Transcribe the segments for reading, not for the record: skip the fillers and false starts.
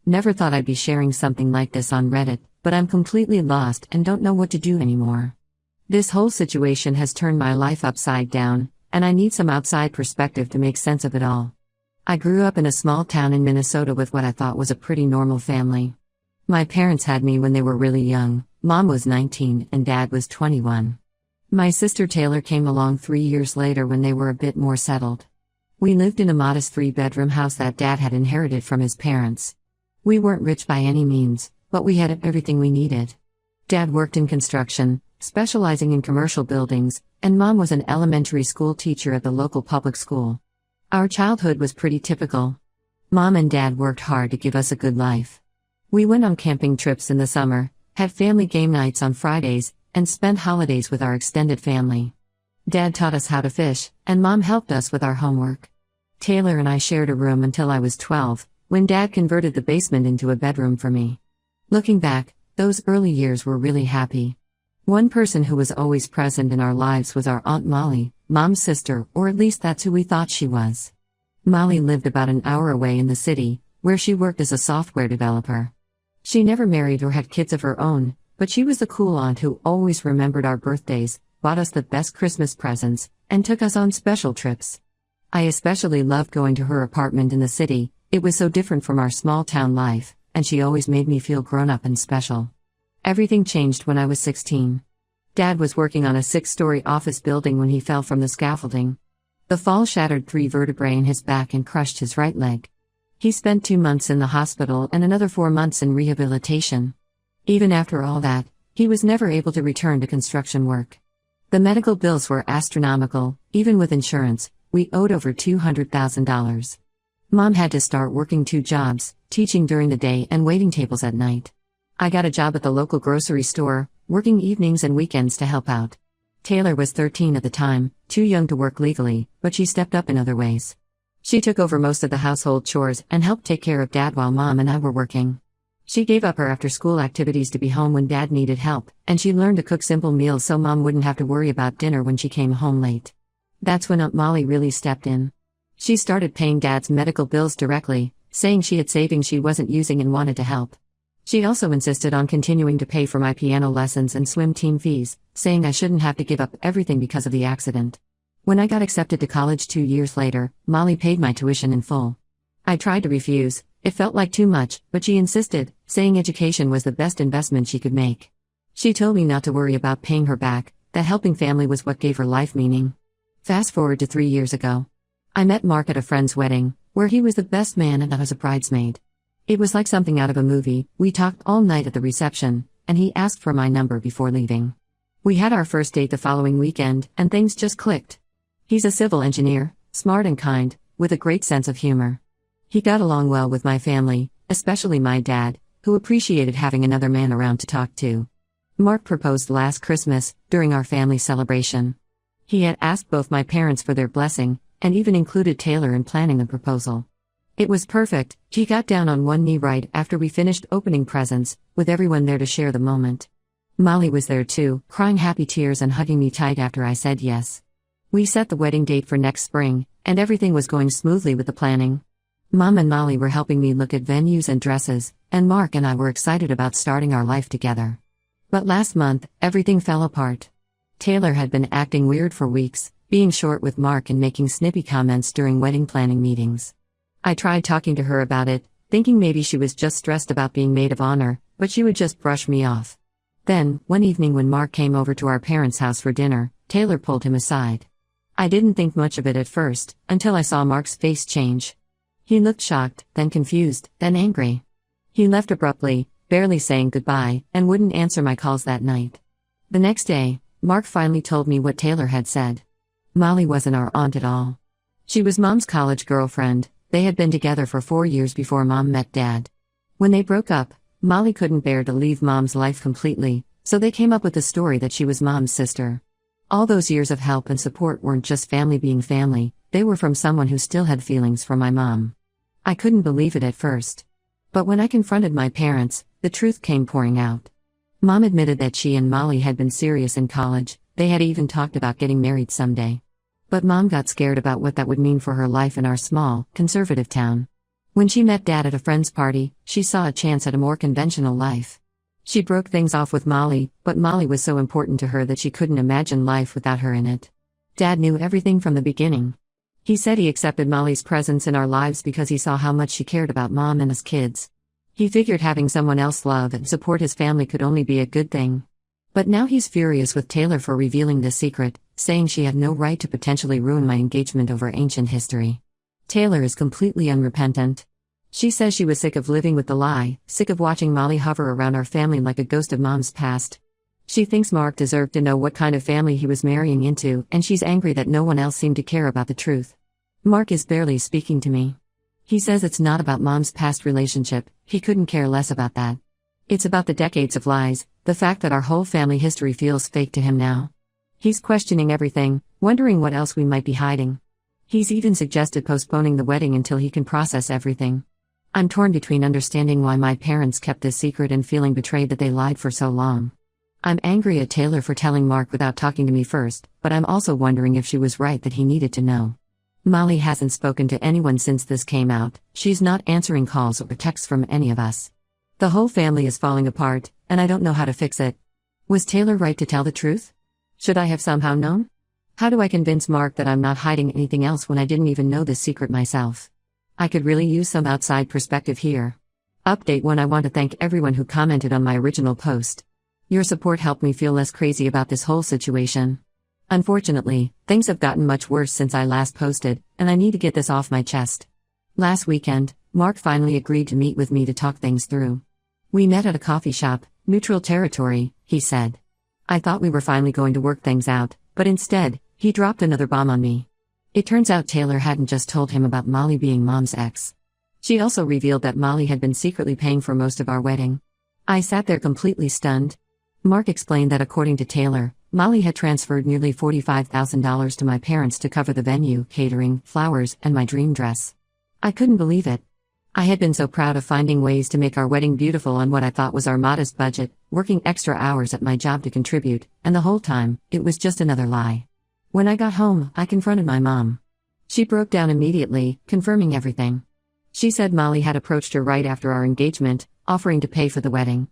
Never thought I'd be sharing something like this on Reddit, but I'm completely lost and don't know what to do anymore. This whole situation has turned my life upside down, and I need some outside perspective to make sense of it all. I grew up in a small town in Minnesota with what I thought was a pretty normal family. My parents had me when they were really young. Mom was 19 and Dad was 21. My sister Taylor came along 3 years later when they were a bit more settled. We lived in a modest 3-bedroom house that Dad had inherited from his parents. We weren't rich by any means, but we had everything we needed. Dad worked in construction, specializing in commercial buildings, and Mom was an elementary school teacher at the local public school. Our childhood was pretty typical. Mom and Dad worked hard to give us a good life. We went on camping trips in the summer, had family game nights on Fridays, and spent holidays with our extended family. Dad taught us how to fish, and Mom helped us with our homework. Taylor and I shared a room until I was 12, when Dad converted the basement into a bedroom for me. Looking back, those early years were really happy. One person who was always present in our lives was our Aunt Molly, Mom's sister, or at least that's who we thought she was. Molly lived about an hour away in the city, where she worked as a software developer. She never married or had kids of her own, but she was the cool aunt who always remembered our birthdays, bought us the best Christmas presents, and took us on special trips. I especially loved going to her apartment in the city. It was so different from our small-town life, and she always made me feel grown-up and special. Everything changed when I was 16. Dad was working on a 6-story office building when he fell from the scaffolding. The fall shattered 3 vertebrae in his back and crushed his right leg. He spent 2 months in the hospital and another 4 months in rehabilitation. Even after all that, he was never able to return to construction work. The medical bills were astronomical. Even with insurance, we owed over $200,000. Mom had to start working 2 jobs, teaching during the day and waiting tables at night. I got a job at the local grocery store, working evenings and weekends to help out. Taylor was 13 at the time, too young to work legally, but she stepped up in other ways. She took over most of the household chores and helped take care of Dad while Mom and I were working. She gave up her after-school activities to be home when Dad needed help, and she learned to cook simple meals so Mom wouldn't have to worry about dinner when she came home late. That's when Aunt Molly really stepped in. She started paying Dad's medical bills directly, saying she had savings she wasn't using and wanted to help. She also insisted on continuing to pay for my piano lessons and swim team fees, saying I shouldn't have to give up everything because of the accident. When I got accepted to college 2 years later, Molly paid my tuition in full. I tried to refuse. It felt like too much, but she insisted, saying education was the best investment she could make. She told me not to worry about paying her back, that helping family was what gave her life meaning. Fast forward to 3 years ago. I met Mark at a friend's wedding, where he was the best man and I was a bridesmaid. It was like something out of a movie. We talked all night at the reception, and he asked for my number before leaving. We had our first date the following weekend, and things just clicked. He's a civil engineer, smart and kind, with a great sense of humor. He got along well with my family, especially my dad, who appreciated having another man around to talk to. Mark proposed last Christmas, during our family celebration. He had asked both my parents for their blessing, and even included Taylor in planning the proposal. It was perfect. He got down on one knee right after we finished opening presents, with everyone there to share the moment. Molly was there too, crying happy tears and hugging me tight after I said yes. We set the wedding date for next spring, and everything was going smoothly with the planning. Mom and Molly were helping me look at venues and dresses, and Mark and I were excited about starting our life together. But last month, everything fell apart. Taylor had been acting weird for weeks, being short with Mark and making snippy comments during wedding planning meetings. I tried talking to her about it, thinking maybe she was just stressed about being maid of honor, but she would just brush me off. Then, one evening when Mark came over to our parents' house for dinner, Taylor pulled him aside. I didn't think much of it at first, until I saw Mark's face change. He looked shocked, then confused, then angry. He left abruptly, barely saying goodbye, and wouldn't answer my calls that night. The next day, Mark finally told me what Taylor had said. Molly wasn't our aunt at all. She was Mom's college girlfriend. They had been together for 4 years before Mom met Dad. When they broke up, Molly couldn't bear to leave Mom's life completely, so they came up with the story that she was Mom's sister. All those years of help and support weren't just family being family, they were from someone who still had feelings for my mom. I couldn't believe it at first. But when I confronted my parents, the truth came pouring out. Mom admitted that she and Molly had been serious in college. They had even talked about getting married someday. But Mom got scared about what that would mean for her life in our small, conservative town. When she met Dad at a friend's party, she saw a chance at a more conventional life. She broke things off with Molly, but Molly was so important to her that she couldn't imagine life without her in it. Dad knew everything from the beginning. He said he accepted Molly's presence in our lives because he saw how much she cared about Mom and us kids. He figured having someone else love and support his family could only be a good thing. But now he's furious with Taylor for revealing this secret, saying she had no right to potentially ruin my engagement over ancient history. Taylor is completely unrepentant. She says she was sick of living with the lie, sick of watching Molly hover around our family like a ghost of Mom's past. She thinks Mark deserved to know what kind of family he was marrying into, and she's angry that no one else seemed to care about the truth. Mark is barely speaking to me. He says it's not about Mom's past relationship, he couldn't care less about that. It's about the decades of lies, the fact that our whole family history feels fake to him now. He's questioning everything, wondering what else we might be hiding. He's even suggested postponing the wedding until he can process everything. I'm torn between understanding why my parents kept this secret and feeling betrayed that they lied for so long. I'm angry at Taylor for telling Mark without talking to me first, but I'm also wondering if she was right that he needed to know. Molly hasn't spoken to anyone since this came out, she's not answering calls or texts from any of us. The whole family is falling apart, and I don't know how to fix it. Was Taylor right to tell the truth? Should I have somehow known? How do I convince Mark that I'm not hiding anything else when I didn't even know this secret myself? I could really use some outside perspective here. Update 1: I want to thank everyone who commented on my original post. Your support helped me feel less crazy about this whole situation. Unfortunately, things have gotten much worse since I last posted, and I need to get this off my chest. Last weekend, Mark finally agreed to meet with me to talk things through. We met at a coffee shop, neutral territory, he said. I thought we were finally going to work things out, but instead, he dropped another bomb on me. It turns out Taylor hadn't just told him about Molly being Mom's ex. She also revealed that Molly had been secretly paying for most of our wedding. I sat there completely stunned. Mark explained that according to Taylor, Molly had transferred nearly $45,000 to my parents to cover the venue, catering, flowers, and my dream dress. I couldn't believe it. I had been so proud of finding ways to make our wedding beautiful on what I thought was our modest budget, working extra hours at my job to contribute, and the whole time, it was just another lie. When I got home, I confronted my mom. She broke down immediately, confirming everything. She said Molly had approached her right after our engagement, offering to pay for the wedding.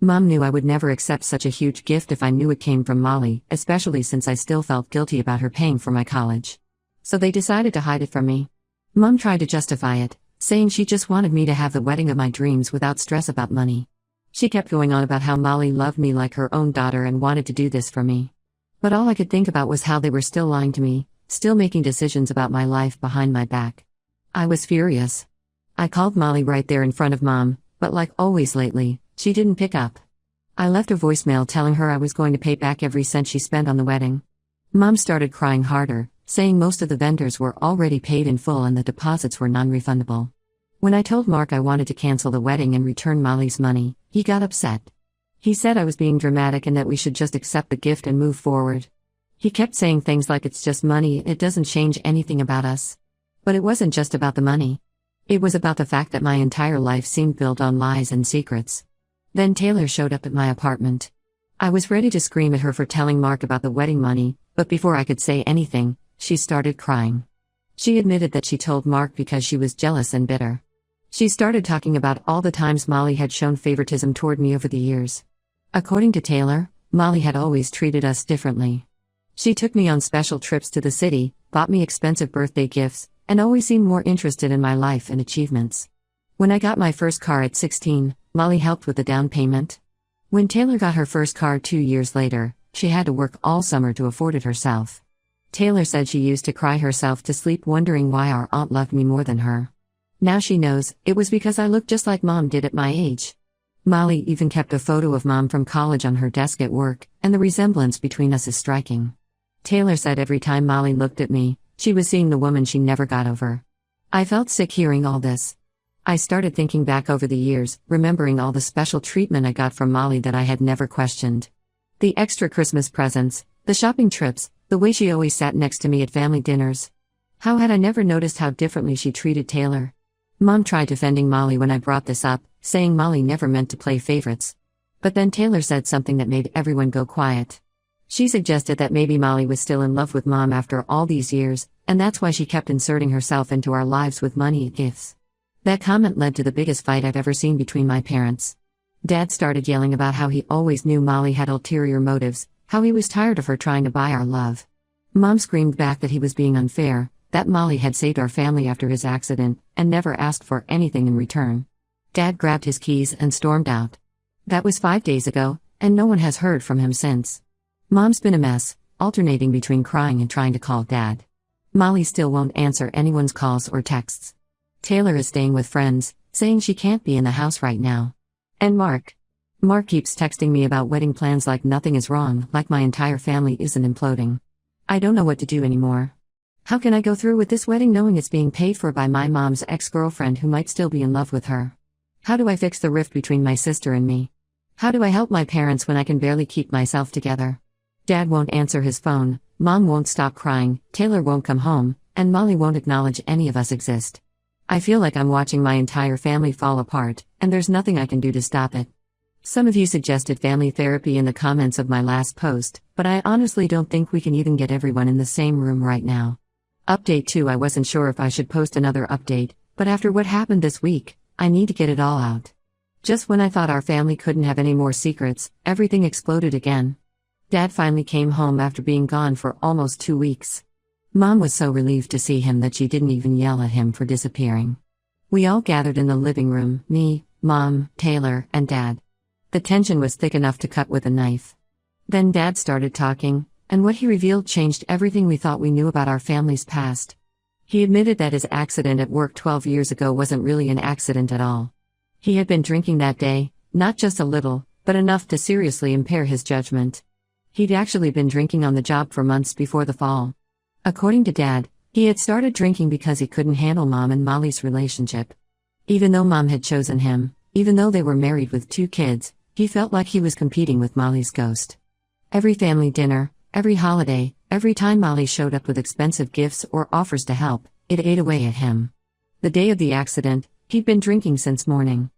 Mom knew I would never accept such a huge gift if I knew it came from Molly, especially since I still felt guilty about her paying for my college. So they decided to hide it from me. Mom tried to justify it, saying she just wanted me to have the wedding of my dreams without stress about money. She kept going on about how Molly loved me like her own daughter and wanted to do this for me. But all I could think about was how they were still lying to me, still making decisions about my life behind my back. I was furious. I called Molly right there in front of Mom, but like always lately, she didn't pick up. I left a voicemail telling her I was going to pay back every cent she spent on the wedding. Mom started crying harder, saying most of the vendors were already paid in full and the deposits were non-refundable. When I told Mark I wanted to cancel the wedding and return Molly's money, he got upset. He said I was being dramatic and that we should just accept the gift and move forward. He kept saying things like it's just money, it doesn't change anything about us. But it wasn't just about the money. It was about the fact that my entire life seemed built on lies and secrets. Then Taylor showed up at my apartment. I was ready to scream at her for telling Mark about the wedding money, but before I could say anything, she started crying. She admitted that she told Mark because she was jealous and bitter. She started talking about all the times Molly had shown favoritism toward me over the years. According to Taylor, Molly had always treated us differently. She took me on special trips to the city, bought me expensive birthday gifts, and always seemed more interested in my life and achievements. When I got my first car at 16, Molly helped with the down payment. When Taylor got her first car 2 years later, she had to work all summer to afford it herself. Taylor said she used to cry herself to sleep wondering why our aunt loved me more than her. Now she knows, it was because I looked just like Mom did at my age. Molly even kept a photo of Mom from college on her desk at work, and the resemblance between us is striking. Taylor said every time Molly looked at me, she was seeing the woman she never got over. I felt sick hearing all this. I started thinking back over the years, remembering all the special treatment I got from Molly that I had never questioned. The extra Christmas presents, the shopping trips, the way she always sat next to me at family dinners. How had I never noticed how differently she treated Taylor? Mom tried defending Molly when I brought this up, saying Molly never meant to play favorites. But then Taylor said something that made everyone go quiet. She suggested that maybe Molly was still in love with Mom after all these years, and that's why she kept inserting herself into our lives with money and gifts. That comment led to the biggest fight I've ever seen between my parents. Dad started yelling about how he always knew Molly had ulterior motives, how he was tired of her trying to buy our love. Mom screamed back that he was being unfair, that Molly had saved our family after his accident, and never asked for anything in return. Dad grabbed his keys and stormed out. That was 5 days ago, and no one has heard from him since. Mom's been a mess, alternating between crying and trying to call Dad. Molly still won't answer anyone's calls or texts. Taylor is staying with friends, saying she can't be in the house right now. And Mark keeps texting me about wedding plans like nothing is wrong, like my entire family isn't imploding. I don't know what to do anymore. How can I go through with this wedding knowing it's being paid for by my mom's ex-girlfriend who might still be in love with her? How do I fix the rift between my sister and me? How do I help my parents when I can barely keep myself together? Dad won't answer his phone, Mom won't stop crying, Taylor won't come home, and Molly won't acknowledge any of us exist. I feel like I'm watching my entire family fall apart, and there's nothing I can do to stop it. Some of you suggested family therapy in the comments of my last post, but I honestly don't think we can even get everyone in the same room right now. Update 2. I wasn't sure if I should post another update, but after what happened this week, I need to get it all out. Just when I thought our family couldn't have any more secrets, everything exploded again. Dad finally came home after being gone for almost 2 weeks. Mom was so relieved to see him that she didn't even yell at him for disappearing. We all gathered in the living room, me, Mom, Taylor, and Dad. The tension was thick enough to cut with a knife. Then Dad started talking, and what he revealed changed everything we thought we knew about our family's past. He admitted that his accident at work 12 years ago wasn't really an accident at all. He had been drinking that day, not just a little, but enough to seriously impair his judgment. He'd actually been drinking on the job for months before the fall. According to Dad, he had started drinking because he couldn't handle Mom and Molly's relationship. Even though Mom had chosen him, even though they were married with 2 kids, he felt like he was competing with Molly's ghost. Every family dinner, every holiday, every time Molly showed up with expensive gifts or offers to help, it ate away at him. The day of the accident, he'd been drinking since morning.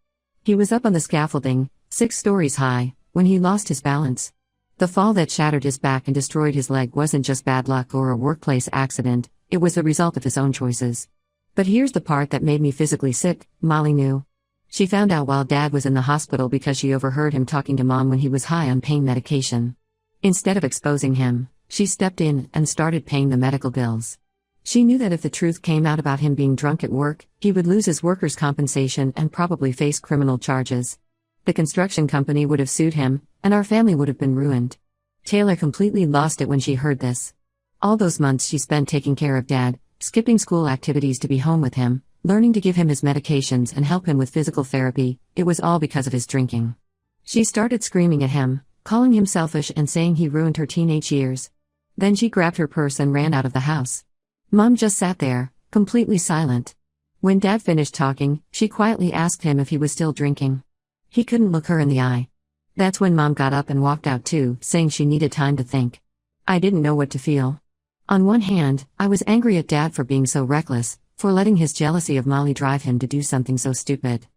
He was up on the scaffolding, 6 stories high, when he lost his balance. The fall that shattered his back and destroyed his leg wasn't just bad luck or a workplace accident, it was the result of his own choices. But here's the part that made me physically sick: Molly knew. She found out while Dad was in the hospital because she overheard him talking to Mom when he was high on pain medication. Instead of exposing him, she stepped in and started paying the medical bills. She knew that if the truth came out about him being drunk at work, he would lose his workers' compensation and probably face criminal charges. The construction company would have sued him, and our family would have been ruined. Taylor completely lost it when she heard this. All those months she spent taking care of Dad, skipping school activities to be home with him, learning to give him his medications and help him with physical therapy, it was all because of his drinking. She started screaming at him, calling him selfish and saying he ruined her teenage years. Then she grabbed her purse and ran out of the house. Mom just sat there, completely silent. When Dad finished talking, she quietly asked him if he was still drinking. He couldn't look her in the eye. That's when Mom got up and walked out too, saying she needed time to think. I didn't know what to feel. On one hand, I was angry at Dad for being so reckless, for letting his jealousy of Molly drive him to do something so stupid.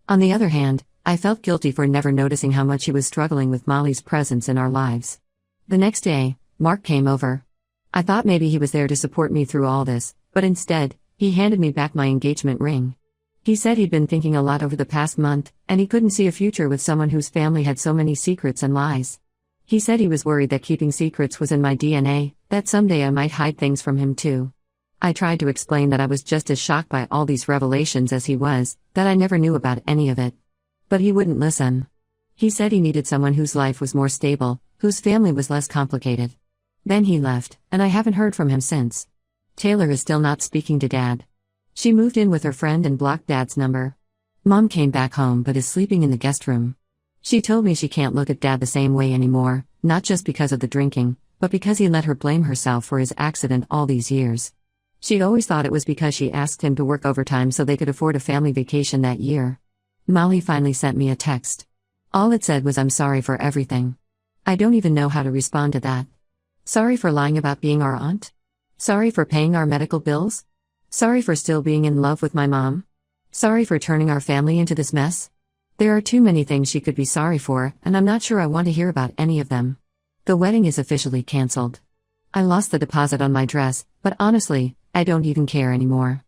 On the other hand, I felt guilty for never noticing how much he was struggling with Molly's presence in our lives. The next day, Mark came over. I thought maybe he was there to support me through all this, but instead, he handed me back my engagement ring. He said he'd been thinking a lot over the past month, and he couldn't see a future with someone whose family had so many secrets and lies. He said he was worried that keeping secrets was in my DNA, that someday I might hide things from him too. I tried to explain that I was just as shocked by all these revelations as he was, that I never knew about any of it. But he wouldn't listen. He said he needed someone whose life was more stable, whose family was less complicated. Then he left, and I haven't heard from him since. Taylor is still not speaking to Dad. She moved in with her friend and blocked Dad's number. Mom came back home but is sleeping in the guest room. She told me she can't look at Dad the same way anymore, not just because of the drinking, but because he let her blame herself for his accident all these years. She'd always thought it was because she asked him to work overtime so they could afford a family vacation that year. Molly finally sent me a text. All it said was, "I'm sorry for everything." I don't even know how to respond to that. Sorry for lying about being our aunt? Sorry for paying our medical bills? Sorry for still being in love with my mom? Sorry for turning our family into this mess? There are too many things she could be sorry for, and I'm not sure I want to hear about any of them. The wedding is officially cancelled. I lost the deposit on my dress, but honestly, I don't even care anymore.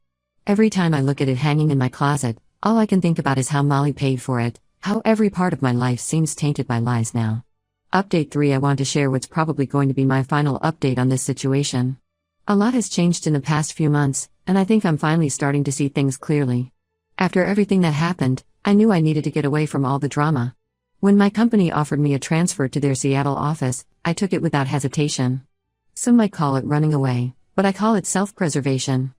Every time I look at it hanging in my closet, all I can think about is how Molly paid for it, how every part of my life seems tainted by lies now. Update 3. I want to share what's probably going to be my final update on this situation. A lot has changed in the past few months, and I think I'm finally starting to see things clearly. After everything that happened, I knew I needed to get away from all the drama. When my company offered me a transfer to their Seattle office, I took it without hesitation. Some might call it running away, but I call it self-preservation.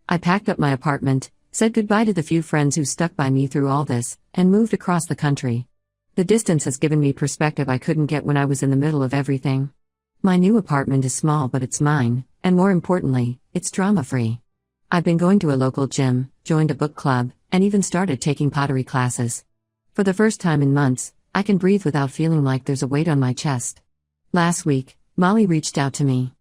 I packed up my apartment, said goodbye to the few friends who stuck by me through all this, and moved across the country. The distance has given me perspective I couldn't get when I was in the middle of everything. My new apartment is small, but it's mine, and more importantly, it's drama-free. I've been going to a local gym, joined a book club, and even started taking pottery classes. For the first time in months, I can breathe without feeling like there's a weight on my chest. Last week, Molly reached out to me.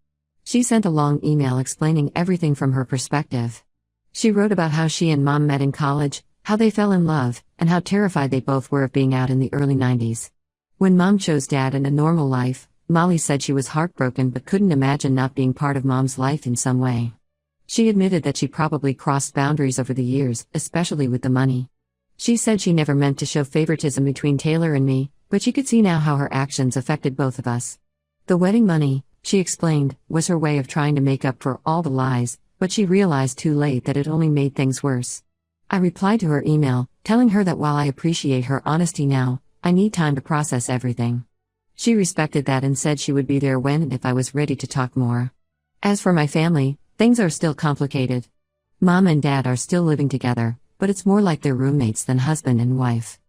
She sent a long email explaining everything from her perspective. She wrote about how she and Mom met in college, how they fell in love, and how terrified they both were of being out in the early 90s. When Mom chose Dad and a normal life, Molly said she was heartbroken but couldn't imagine not being part of Mom's life in some way. She admitted that she probably crossed boundaries over the years, especially with the money. She said she never meant to show favoritism between Taylor and me, but she could see now how her actions affected both of us. The wedding money, she explained, was her way of trying to make up for all the lies, but she realized too late that it only made things worse. I replied to her email, telling her that while I appreciate her honesty now, I need time to process everything. She respected that and said she would be there when and if I was ready to talk more. As for my family, things are still complicated. Mom and Dad are still living together, but it's more like they're roommates than husband and wife.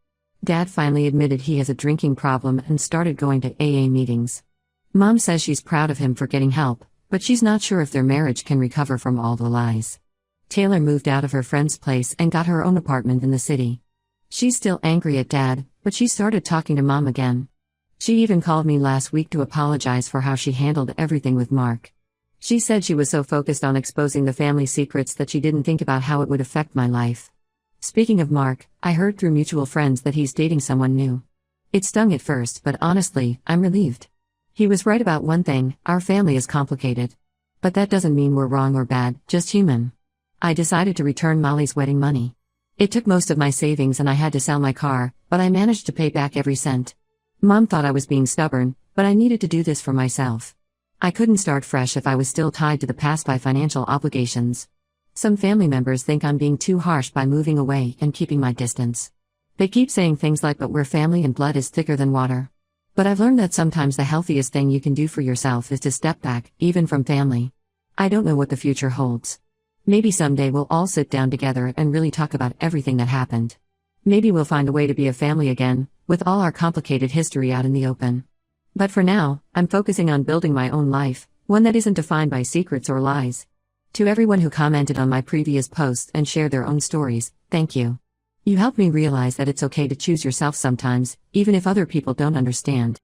Dad finally admitted he has a drinking problem and started going to AA meetings. Mom says she's proud of him for getting help, but she's not sure if their marriage can recover from all the lies. Taylor moved out of her friend's place and got her own apartment in the city. She's still angry at Dad, but she started talking to Mom again. She even called me last week to apologize for how she handled everything with Mark. She said she was so focused on exposing the family secrets that she didn't think about how it would affect my life. Speaking of Mark, I heard through mutual friends that he's dating someone new. It stung at first, but honestly, I'm relieved. He was right about one thing: our family is complicated. But that doesn't mean we're wrong or bad, just human. I decided to return Molly's wedding money. It took most of my savings and I had to sell my car, but I managed to pay back every cent. Mom thought I was being stubborn, but I needed to do this for myself. I couldn't start fresh if I was still tied to the past by financial obligations. Some family members think I'm being too harsh by moving away and keeping my distance. They keep saying things like, but we're family and blood is thicker than water. But I've learned that sometimes the healthiest thing you can do for yourself is to step back, even from family. I don't know what the future holds. Maybe someday we'll all sit down together and really talk about everything that happened. Maybe we'll find a way to be a family again, with all our complicated history out in the open. But for now, I'm focusing on building my own life, one that isn't defined by secrets or lies. To everyone who commented on my previous posts and shared their own stories, thank you. You helped me realize that it's okay to choose yourself sometimes, even if other people don't understand.